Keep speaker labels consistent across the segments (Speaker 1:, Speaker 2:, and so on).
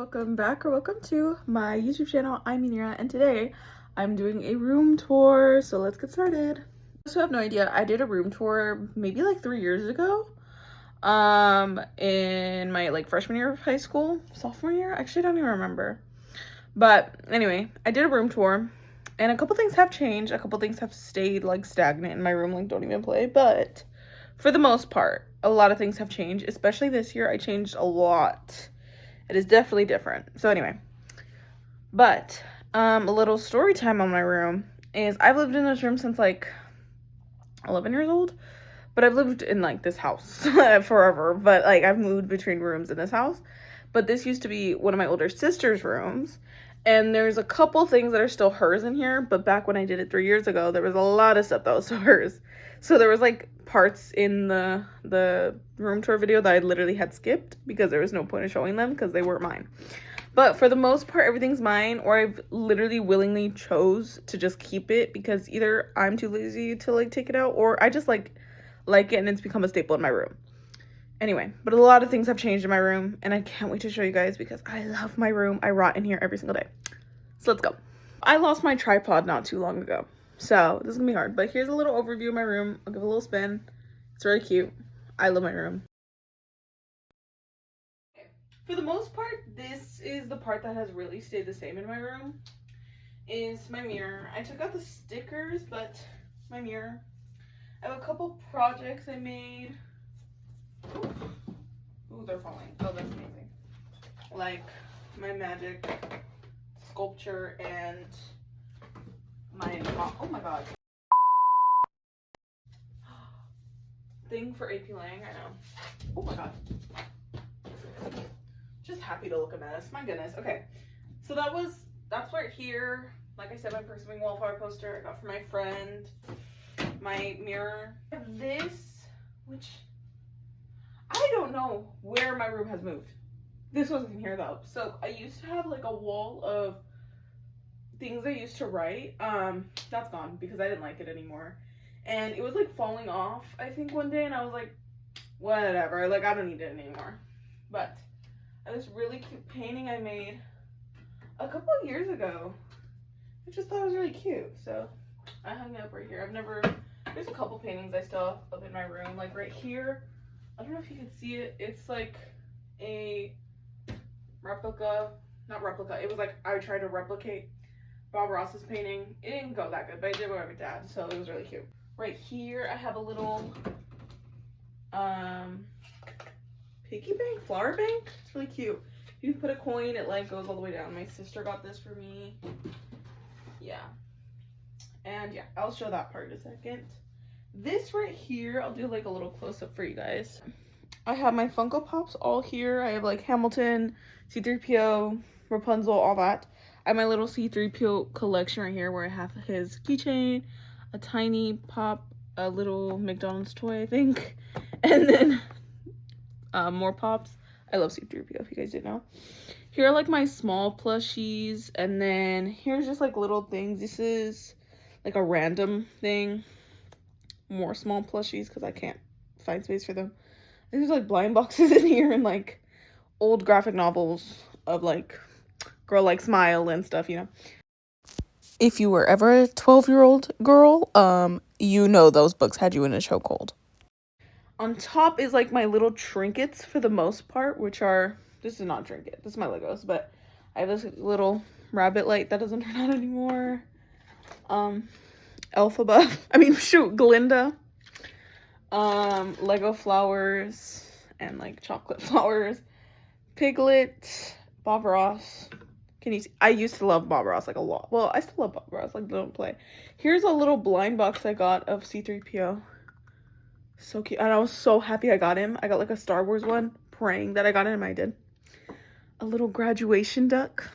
Speaker 1: welcome back or welcome to my YouTube channel. I'm Minira and today I'm doing a room tour, so let's get started. So I have no idea, I did a room tour maybe like 3 years ago in my like freshman year of high school, sophomore year, actually I don't even remember. But anyway, I did a room tour and a couple things have changed, a couple things have stayed like stagnant in my room, like don't even play, but for the most part a lot of things have changed, especially this year. I changed a lot. It is definitely different. So anyway, but a little story time on my room is I've lived in this room since like 11 years old, but I've lived in like this house forever, but like I've moved between rooms in this house. But this used to be one of my older sister's rooms, and there's a couple things that are still hers in here, but back when I did it 3 years ago, there was a lot of stuff that was still hers. So there was like parts in the room tour video that I literally had skipped because there was no point in showing them because they weren't mine. But for the most part, everything's mine, or I've literally willingly chose to just keep it because either I'm too lazy to like take it out, or I just like it and it's become a staple in my room. Anyway, but a lot of things have changed in my room and I can't wait to show you guys because I love my room. I rot in here every single day. So let's go. I lost my tripod not too long ago, so this is gonna be hard, but here's a little overview of my room. I'll give it a little spin. It's very cute. I love my room. For the most part, this is the part that has really stayed the same in my room, is my mirror. I took out the stickers, but my mirror. I have a couple projects I made. Ooh, they're falling. Oh, that's amazing. Like my magic sculpture and my, oh my god. Thing for AP Lang, I know. Oh my god. Just happy to look a mess. My goodness. Okay. So that's right here. Like I said, my Perseverance wallflower poster I got from my friend. My mirror. I have this, which I don't know where my room has moved. This wasn't in here though. So I used to have like a wall of things I used to write. That's gone because I didn't like it anymore. And it was like falling off, I think, one day, and I was like, whatever, like I don't need it anymore. But I have this really cute painting I made a couple of years ago. I just thought it was really cute, so I hung it up right here. There's a couple paintings I still have up in my room, like right here. I don't know if you can see it. It's like a replica, not replica. It was like I tried to replicate Bob Ross's painting. It didn't go that good, but I did with my dad, so it was really cute. Right here, I have a little piggy bank, flower bank. It's really cute. You can put a coin, it like goes all the way down. My sister got this for me. Yeah. And yeah, I'll show that part in a second. This right here, I'll do like a little close-up for you guys. I have my Funko Pops all here. I have like Hamilton, C-3PO, Rapunzel, all that. I have my little C-3PO collection right here where I have his keychain, a tiny pop, a little McDonald's toy, I think, and then more pops. I love C-3PO, if you guys didn't know. Here are like my small plushies, and then here's just like little things. This is like a random thing. More small plushies because I can't find space for them. There's like blind boxes in here and like old graphic novels of like Girl Like Smile and stuff, you know. If you were ever a 12-year-old girl, you know those books had you in a chokehold. On top is like my little trinkets for the most part, which are, this is not a trinket, this is my Legos, but I have this little rabbit light that doesn't turn on anymore. Glinda. Lego flowers and like chocolate flowers. Piglet, Bob Ross. Can you see? I used to love Bob Ross like a lot. Well, I still love Bob Ross, like don't play. Here's a little blind box I got of C-3PO. So cute. And I was so happy I got him. I got like a Star Wars one, praying that I got him. I did. A little graduation duck.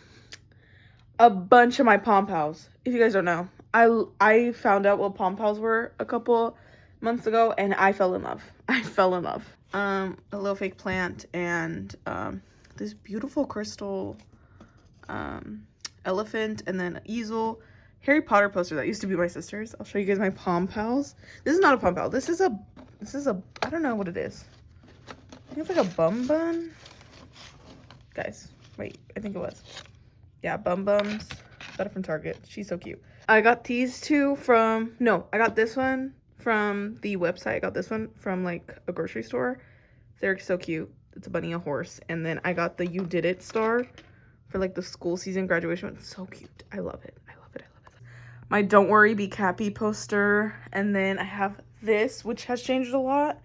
Speaker 1: A bunch of my pom pals. If you guys don't know, I found out what pom pals were a couple months ago and I fell in love. I fell in love. A little fake plant and this beautiful crystal elephant, and then an easel. Harry Potter poster that used to be my sister's. I'll show you guys my pom pals. This is not a pom pal. This is a I don't know what it is. I think it's like a bum bun. Guys, Wait, I think it was. Yeah, Bum Bums. Got it from Target. She's so cute. I got these two from, no, I got this one from the website. I got this one from like a grocery store. They're so cute. It's a bunny, a horse. And then I got the You Did It star for like the school season graduation. It's so cute. I love it. I love it. I love it. My Don't Worry Be Cappy poster. And then I have this, which has changed a lot.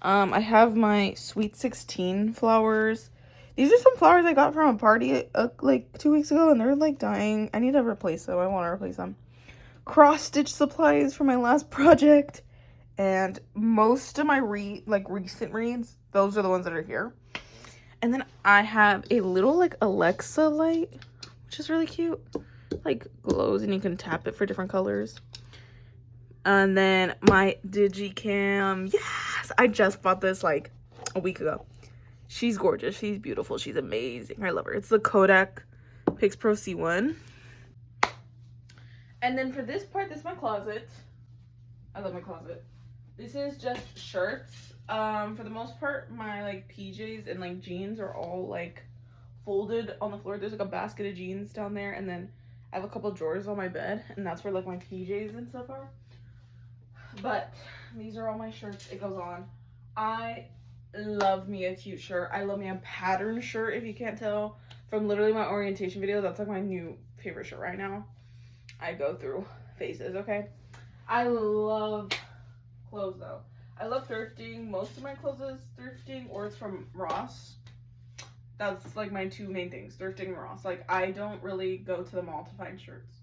Speaker 1: I have my Sweet 16 flowers. These are some flowers I got from a party like 2 weeks ago, and they're like dying. I need to replace them. I want to replace them. Cross stitch supplies for my last project, and most of my recent reads, those are the ones that are here. And then I have a little like Alexa light, which is really cute. Like glows, and you can tap it for different colors. And then my Digicam. Yes, I just bought this like a week ago. She's gorgeous. She's beautiful. She's amazing. I love her. It's the Kodak Pix Pro C1. And then for this part, this is my closet. I love my closet. This is just shirts. For the most part, my like PJs and like jeans are all like folded on the floor. There's like a basket of jeans down there, and then I have a couple drawers on my bed, and that's where like my PJs and stuff are. But these are all my shirts. It goes on. I love me a cute shirt. I love me a pattern shirt, if you can't tell from literally my orientation video. That's like my new favorite shirt right now. I go through phases, okay? I love clothes though. I love thrifting. Most of my clothes is thrifting or it's from Ross. That's like my two main things, thrifting and Ross. Like I don't really go to the mall to find shirts.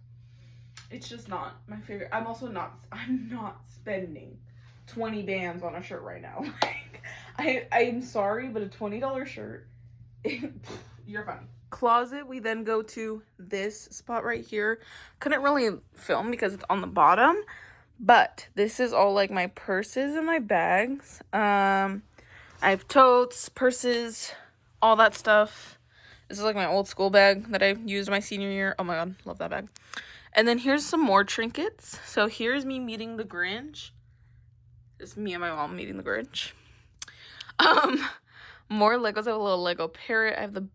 Speaker 1: It's just not my favorite. I'm not spending 20 bands on a shirt right now. I'm sorry, but a $20 shirt, you're funny. Closet, we then go to this spot right here. Couldn't really film because it's on the bottom, but this is all like my purses and my bags. I have totes, purses, all that stuff. This is like my old school bag that I used my senior year. Oh my god, love that bag. And then here's some more trinkets. So here's me meeting the Grinch. It's me and my mom meeting the Grinch. More Legos. I have a little Lego parrot. I have the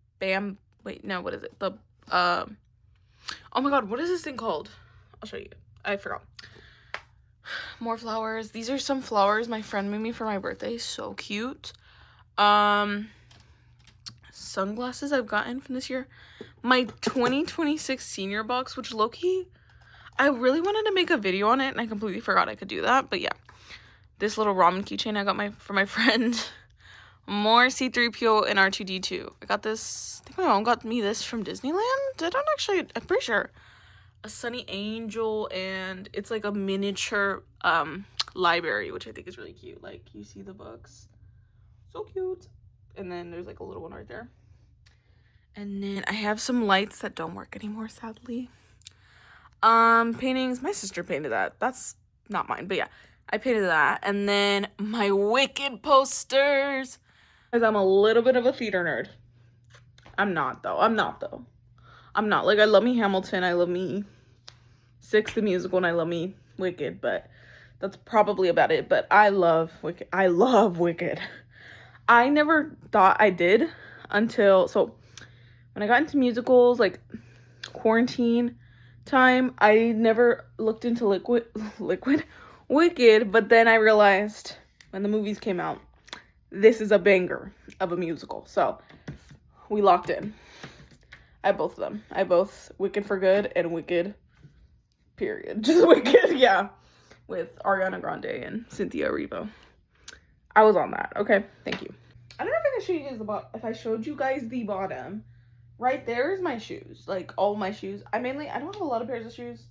Speaker 1: what is it? Oh my god, what is this thing called? I'll show you. I forgot. More flowers. These are some flowers my friend made me for my birthday. So cute. Sunglasses I've gotten from this year. My 2026 senior box, which low-key, I really wanted to make a video on it, and I completely forgot I could do that. But yeah, this little ramen keychain I got for my friend. More C-3PO and R2-D2. I got this, I think my mom got me this from Disneyland. I'm pretty sure. A Sunny Angel, and it's like a miniature library, which I think is really cute. Like, you see the books. So cute. And then there's like a little one right there. And then I have some lights that don't work anymore, sadly. Paintings. My sister painted that. That's not mine, but yeah. I painted that. And then my Wicked posters. Because I'm a little bit of a theater nerd. I'm not, though. I'm not. Like, I love me Hamilton. I love me Six the Musical. And I love me Wicked. But that's probably about it. But I love Wicked. I love Wicked. I never thought I did until... So, when I got into musicals, like, quarantine time, I never looked into Wicked. But then I realized when the movies came out, this is a banger of a musical. So we locked in. I have both of them. I have both Wicked for Good and Wicked period. Just Wicked, yeah. With Ariana Grande and Cynthia Erivo. I was on that. Okay, thank you. I don't know if I can show you guys the bottom. If I showed you guys the bottom, right there is my shoes. Like all my shoes. I don't have a lot of pairs of shoes.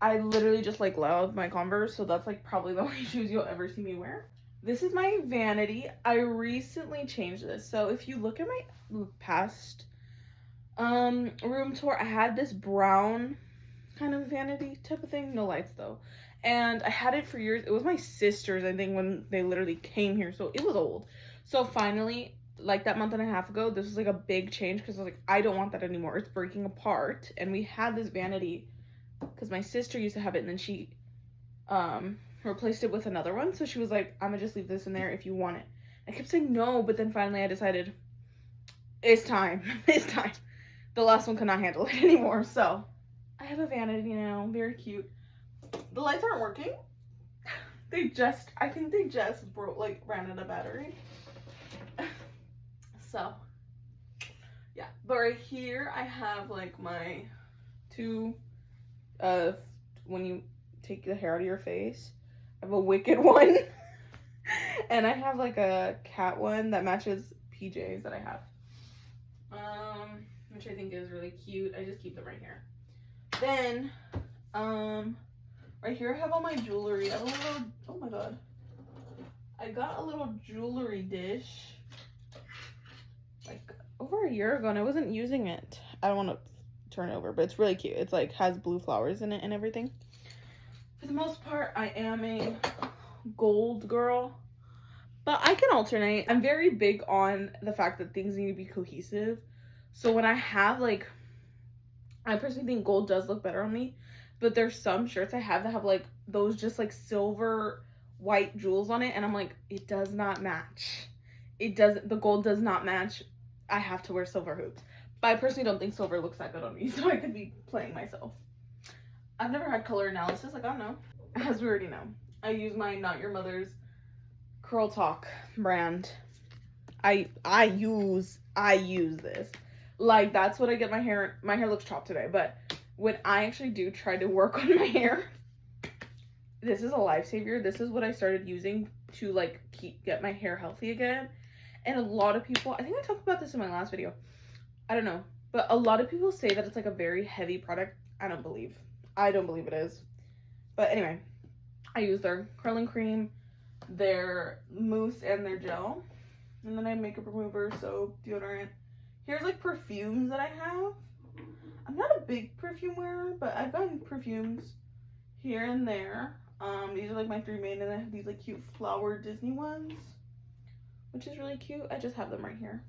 Speaker 1: I literally just like love my Converse. So that's like probably the only shoes you'll ever see me wear. This is my Vanity. I recently changed this. So if you look at my past room tour, I had this brown kind of vanity type of thing. No lights though. And I had it for years. It was my sister's, I think, when they literally came here. So it was old. So finally, like that month and a half ago, this was like a big change because I was like, I don't want that anymore. It's breaking apart. And we had this vanity because my sister used to have it, and then she replaced it with another one. So she was like, I'm gonna just leave this in there if you want it. I kept saying no, but then finally I decided It's time. It's time. The last one could not handle it anymore. So I have a Vanity now. Very cute. The lights aren't working. I think they just broke, like, ran out of battery. So, yeah. But right here, I have, like, my two, when you take the hair out of your face, I have a Wicked one. And I have, like, a cat one that matches PJs that I have. Which I think is really cute. I just keep them right here. Then, right here I have all my jewelry. I have a little, oh my god. I got a little jewelry dish like over a year ago and I wasn't using it. I don't want to turn it over, but it's really cute. It's like has blue flowers in it and everything. For the most part, I am a gold girl, but I can alternate. I'm very big on the fact that things need to be cohesive. So when I have like, I personally think gold does look better on me, but there's some shirts I have that have like those just like silver white jewels on it and I'm like, it does not match. The gold does not match. I have to wear silver hoops. But I personally don't think silver looks that good on me, so I could be playing myself. I've never had color analysis, like I don't know. As we already know, I use my Not Your Mother's Curl Talk brand. I use this. Like that's what I get my hair looks chopped today, but when I actually do try to work on my hair, this is a lifesaver. This is what I started using to like get my hair healthy again. And a lot of people, I think I talked about this in my last video. I don't know, but a lot of people say that it's like a very heavy product. I don't believe it is. But anyway, I use their curling cream, their mousse, and their gel. And then I have makeup remover, soap, deodorant. Here's like perfumes that I have. I'm not a big perfume wearer, but I've gotten perfumes here and there. These are like my three main, and I have these like cute flower Disney ones, which is really cute. I just have them right here.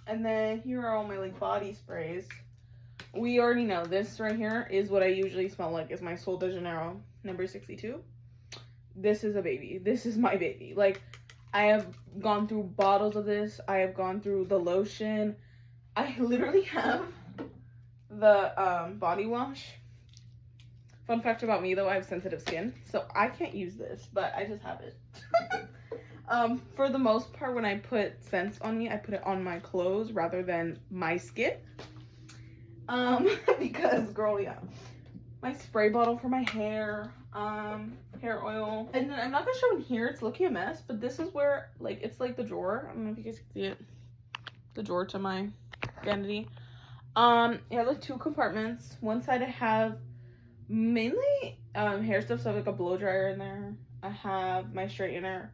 Speaker 1: And then here are all my like body sprays. We already know this right here is what I usually smell like. Is my Sol de Janeiro number 62. This is a baby. This is my baby. Like I have gone through bottles of this. I have gone through the lotion. I literally have the body wash. Fun fact about me though, I have sensitive skin, so I can't use this, but I just have it. For the most part, when I put scents on me, I put it on my clothes rather than my skin. Because girl, yeah. My spray bottle for my hair, hair oil. And then I'm not gonna show in here, it's looking a mess, but this is where, like, it's like the drawer. I don't know if you guys can see it. The drawer to my Vanity. It has like two compartments. One side I have mainly hair stuff, so I have like a blow dryer in there. I have my straightener.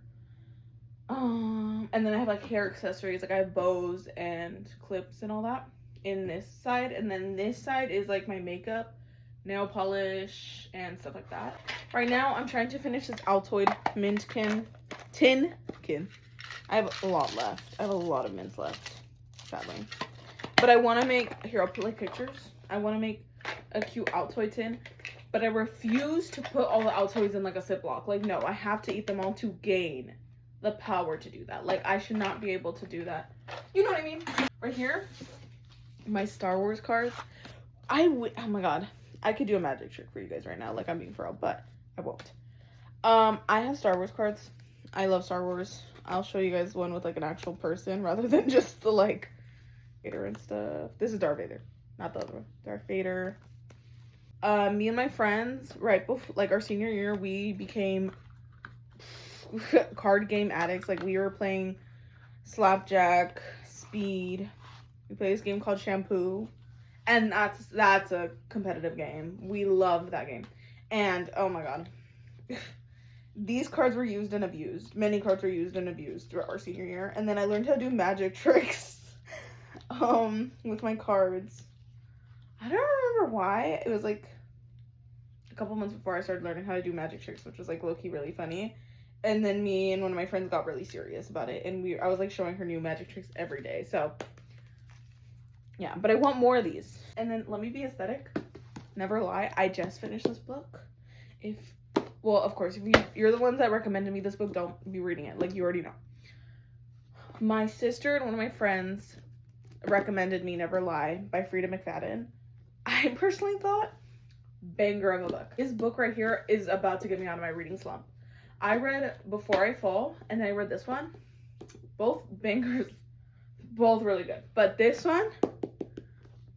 Speaker 1: And then I have like hair accessories, like I have bows and clips and all that in this side. And then this side is like my makeup, nail polish, and stuff like that. Right now, I'm trying to finish this Altoid mint tin can. I have a lot left. I have a lot of mints left, sadly. But I want to make, here, I'll put like pictures. I want to make a cute Altoid tin, but I refuse to put all the Altoids in like a Ziploc. Like, no, I have to eat them all to gain the power to do that. Like, I should not be able to do that. You know what I mean? Right here, my Star Wars cards. Oh my god. I could do a magic trick for you guys right now. Like, I'm being for real, but I won't. I have Star Wars cards. I love Star Wars. I'll show you guys one with like an actual person rather than just the like Vader and stuff. This is Darth Vader, not the other one. Darth Vader. Me and my friends, right before like our senior year, we became card game addicts. Like we were playing Slapjack, Speed. We played this game called Shampoo, and that's a competitive game. We love that game, and oh my god. These cards were used and abused. Many cards were used and abused throughout our senior year. And then I learned how to do magic tricks with my cards. I don't remember why. It was like a couple months before I started learning how to do magic tricks, which was like low-key really funny. And then me and one of my friends got really serious about it. And I was like showing her new magic tricks every day. So yeah, but I want more of these. And then let me be aesthetic. Never lie. I just finished this book. Well, of course, if you're the ones that recommended me this book, don't be reading it. Like, you already know. My sister and one of my friends recommended Me Never Lie by Frida McFadden. I personally thought, banger of a book. This book right here is about to get me out of my reading slump. I read Before I Fall, and then I read this one. Both bangers, both really good. But this one,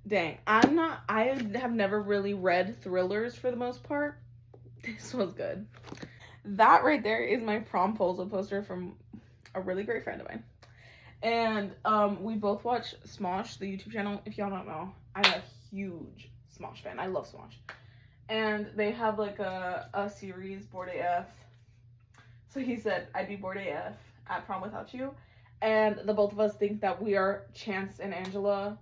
Speaker 1: dang, I have never really read thrillers for the most part. This was good. That right there is my promposal poster from a really great friend of mine. And we both watch Smosh, the YouTube channel. If y'all don't know, I'm a huge Smosh fan. I love Smosh. And they have like a series, Bored AF. So he said, I'd be bored AF at prom without you. And the both of us think that we are Chance and Angela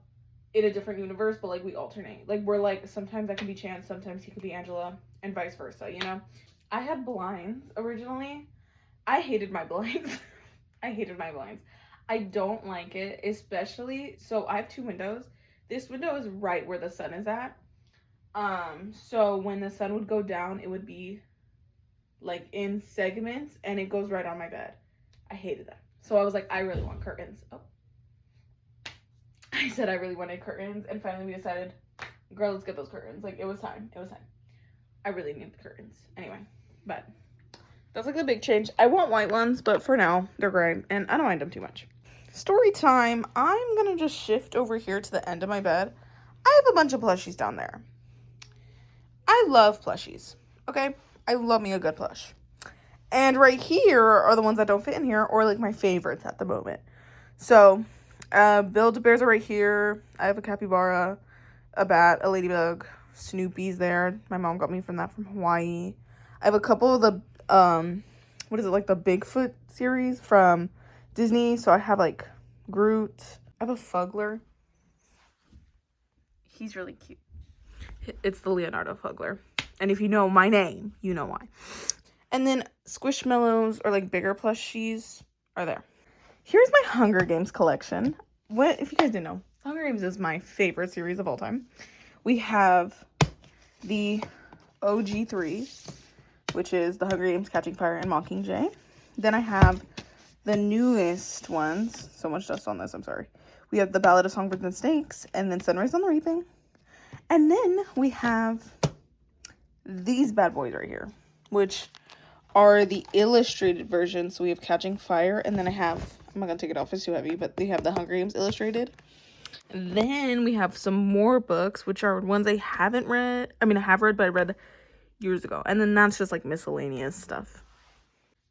Speaker 1: in a different universe, but like we alternate. Like we're like, sometimes I can be Chance, sometimes he could be Angela, and vice versa, you know? I had blinds originally. I hated my blinds. I hated my blinds. I don't like it, especially, so I have 2 windows. This window is right where the sun is at. So when the sun would go down, it would be like in segments and it goes right on my bed. I hated that. So I was like, I really want curtains. Oh. I said I really wanted curtains, and finally we decided, girl, let's get those curtains. Like, it was time. It was time. I really need the curtains. Anyway, but that's like the big change. I want white ones, but for now, they're gray, and I don't mind them too much. Story time. I'm gonna just shift over here to the end of my bed. I have a bunch of plushies down there. I love plushies, okay? I love me a good plush. And right here are the ones that don't fit in here, or like my favorites at the moment. So, Build-A-Bears are right here. I have a capybara, a bat, a ladybug, Snoopy's there. My mom got me from Hawaii. I have a couple of the, what is it, like the Bigfoot series from Disney. So I have like Groot. I have a Fuggler. He's really cute. It's the Leonardo Fuggler. And if you know my name, you know why. And then Squishmallows, or like bigger plushies, are there. Here's my Hunger Games collection. What, if you guys didn't know, Hunger Games is my favorite series of all time. We have the OG3, which is the Hunger Games, Catching Fire, and Mockingjay. Then I have the newest ones. So much dust on this, I'm sorry. We have the Ballad of Songbirds and Snakes, and then Sunrise on the Reaping. And then we have these bad boys right here, which are the illustrated versions. So we have Catching Fire, and then I have, I'm not gonna take it off, it's too heavy, but they have the Hunger Games illustrated. And then we have some more books, which are ones I haven't read. I mean, I have read, but I read years ago. And then that's just like miscellaneous stuff.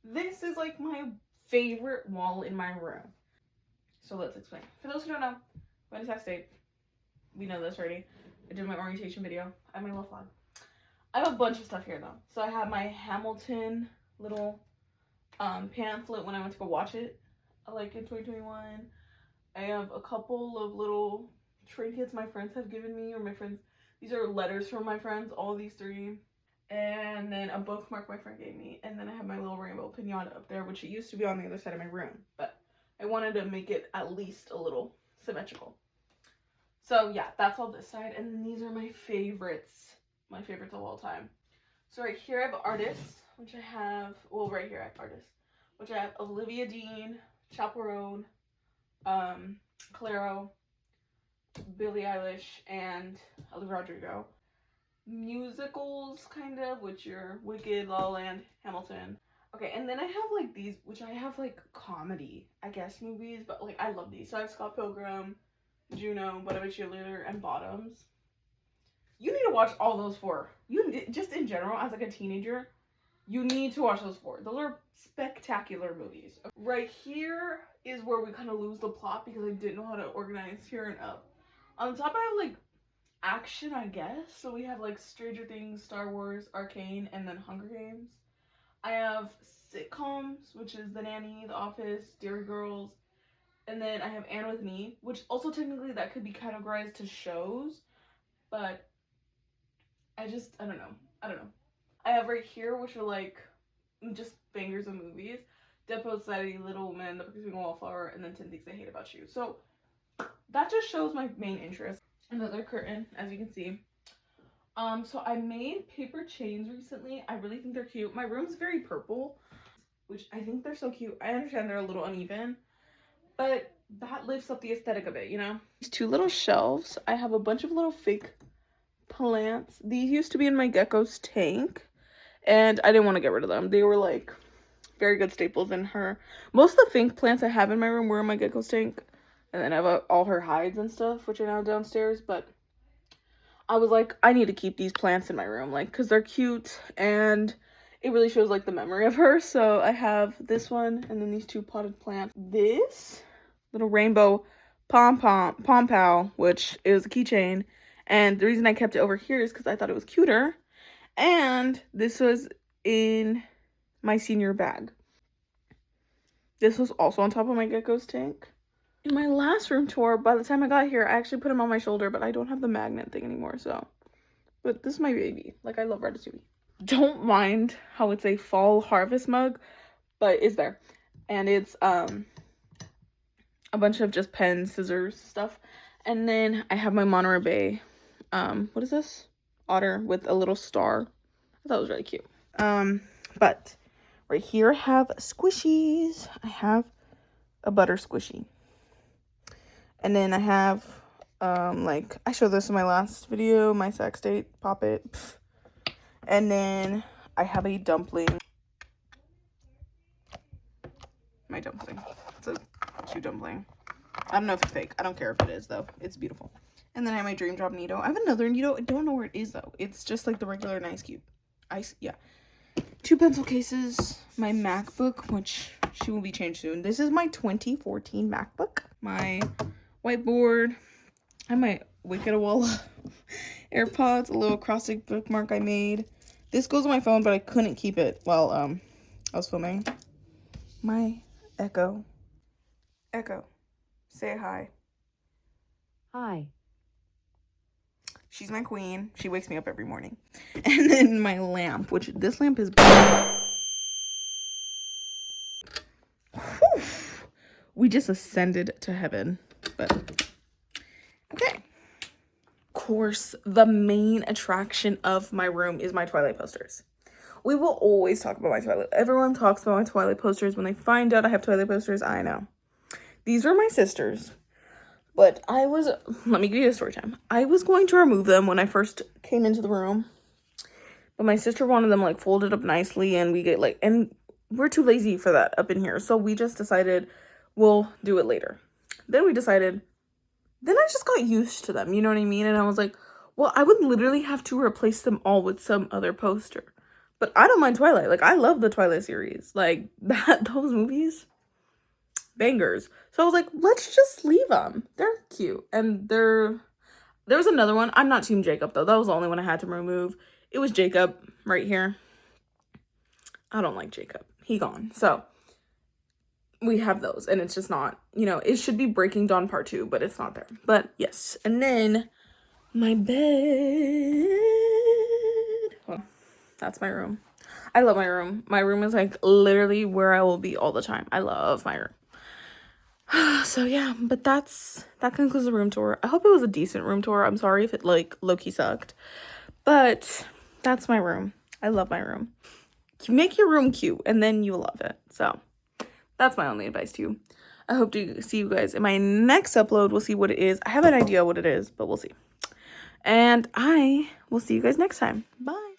Speaker 1: This is like my favorite wall in my room. So let's explain. For those who don't know, Vanity State, we know this already. I did my orientation video. I have my little vlog. I have a bunch of stuff here though. So I have my Hamilton little pamphlet when I went to go watch it, like in 2021. I have a couple of little trinkets my friends have given me, or my friends, these are letters from my friends, all these 3. And then a bookmark my friend gave me. And then I have my little rainbow pinata up there, which it used to be on the other side of my room, but I wanted to make it at least a little symmetrical. So yeah, that's all this side. And then these are my favorites of all time. So right here I have artists, which I have, well, right here I have artists, which I have Olivia Dean, Chaperone, Clairo, Billie Eilish, and Olivia Rodrigo. Musicals, kind of, which are Wicked, La La Land, Hamilton. Okay, and then I have like these, which I have like comedy, I guess, movies, but like I love these. So I have Scott Pilgrim, Juno, But I'm a Cheerleader, and Bottoms. You need to watch all those 4. You just in general, as like a teenager, you need to watch those 4. Those are spectacular movies. Right here is where we kind of lose the plot because I didn't know how to organize here and up. On top I have like action, I guess. So we have like Stranger Things, Star Wars, Arcane, and then Hunger Games. I have sitcoms, which is The Nanny, The Office, Dairy Girls, and then I have Anne with Me, which also technically that could be categorized to shows, but I don't know. I have right here, which are like just bangers of movies. Dead Poet Society, Little Women, The Pursuit of a Wallflower, and then 10 Things I Hate About You. So that just shows my main interest. Another curtain, as you can see. So I made paper chains recently. I really think they're cute. My room's very purple, which I think they're so cute. I understand they're a little uneven, but that lifts up the aesthetic of it, you know? These two little shelves, I have a bunch of little fake plants. These used to be in my gecko's tank, and I didn't want to get rid of them. They were like very good staples in her. Most of the fake plants I have in my room were in my gecko's tank, and then I have all her hides and stuff, which are now downstairs. But I was like, I need to keep these plants in my room, like, because they're cute, and it really shows like the memory of her. So I have this one, and then these two potted plants. This little rainbow pom pow, which is a keychain, and the reason I kept it over here is because I thought it was cuter. And this was in my senior bag. This was also on top of my gecko's tank. In my last room tour, by the time I got here, I actually put him on my shoulder, but I don't have the magnet thing anymore, so. But this is my baby. Like, I love Ratatouille. Don't mind how it's a fall harvest mug, but it's there. And it's a bunch of just pens, scissors, stuff. And then I have my Monterey Bay, what is this? Otter with a little star. I thought it was really cute. But right here I have squishies. I have a butter squishy. And then I have, like, I showed this in my last video, my sex date, pop it. Pff. And then I have a dumpling. My dumpling. It's a cute dumpling. I don't know if it's fake. I don't care if it is, though. It's beautiful. And then I have my Dream Drop Needle. I have another needle. I don't know where it is, though. It's just like the regular nice cube. Yeah. 2 pencil cases. My MacBook, which she will be changed soon. This is my 2014 MacBook. My whiteboard. I have my Wicked Walla AirPods. A little acrostic bookmark I made. This goes on my phone, but I couldn't keep it while I was filming. My Echo. Echo. Say hi.
Speaker 2: Hi.
Speaker 1: She's my queen. She wakes me up every morning. And then my lamp, which this lamp is... Whew. We just ascended to heaven. But, okay. Of course, the main attraction of my room is my Twilight posters. We will always talk about my Twilight. Everyone talks about my Twilight posters. When they find out I have Twilight posters, I know. These were my sisters. But let me give you a story time. I was going to remove them when I first came into the room. But my sister wanted them like folded up nicely, and and we're too lazy for that up in here. So we just decided we'll do it later. Then I just got used to them, you know what I mean? And I was like, well, I would literally have to replace them all with some other poster. But I don't mind Twilight. Like, I love the Twilight series. Like, those movies, bangers. So I was like, let's just leave them. They're cute. And there was another one. I'm not Team Jacob, though. That was the only one I had to remove. It was Jacob right here. I don't like Jacob. He gone. So we have those. And it's just not, it should be Breaking Dawn Part 2, but it's not there. But yes. And then my bed. Well, that's my room. I love my room. My room is like literally where I will be all the time. I love my room. So yeah, but that concludes the room tour. I hope it was a decent room tour. I'm sorry if it like low-key sucked, but that's my room. I love my room. You make your room cute and then you love it. So that's my only advice to you. I hope to see you guys in my next upload. We'll see what it is. I have an idea what it is, but we'll see. And I will see you guys next time. Bye.